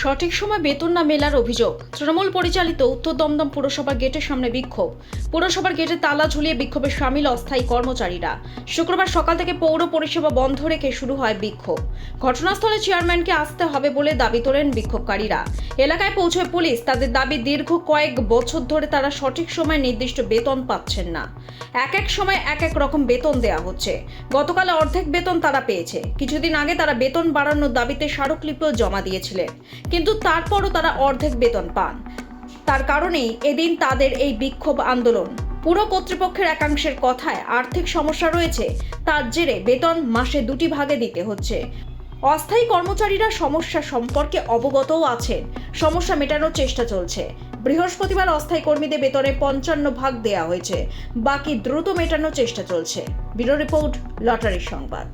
সঠিক সময় বেতন না মেলার অভিযোগ। তৃণমূল পরিচালিত উত্তর দমদম পুরসভার গেটের সামনে বিক্ষোভ। পুরসভার গেটে তালা ঝুলিয়ে বিক্ষোভে সামিল অস্থায়ী কর্মচারীরা। শুক্রবার সকাল থেকে পৌর পরিষেবা বন্ধ রেখে শুরু হয় বিক্ষোভ। ঘটনাস্থলে চেয়ারম্যানকে আসতে হবে বলে দাবি তোলেন বিক্ষোভকারীরা। এলাকায় পৌঁছয় পুলিশ। তাদের দাবি, দীর্ঘ কয়েক বছর ধরে তারা সঠিক সময় নির্দিষ্ট বেতন পাচ্ছেন না। এক এক সময় এক এক রকম বেতন দেওয়া হচ্ছে। গতকাল অর্ধেক বেতন তারা পেয়েছে। কিছুদিন আগে তারা বেতন বাড়ানোর দাবিতে স্মারকলিপিও জমা দিয়েছিলেন, কিন্তু তারপরও তারা অর্ধেক বেতন পান। তার কারণেই এদিন তাদের এই বিক্ষোভ আন্দোলন। পুরো কর্তৃপক্ষের একাংশের কথায় আর্থিক সমস্যা রয়েছে, তার জেরে বেতন মাসে 2টি ভাগে দিতে হচ্ছে। অস্থায়ী কর্মচারীরা সমস্যা সম্পর্কে অবগতও আছেন। সমস্যা মেটানোর চেষ্টা চলছে। বৃহস্পতিবার অস্থায়ী কর্মীদের বেতনে 55 ভাগ দেওয়া হয়েছে। বাকি দ্রুত মেটানোর চেষ্টা চলছে। ব্যুরো রিপোর্ট, লটারি সংবাদ।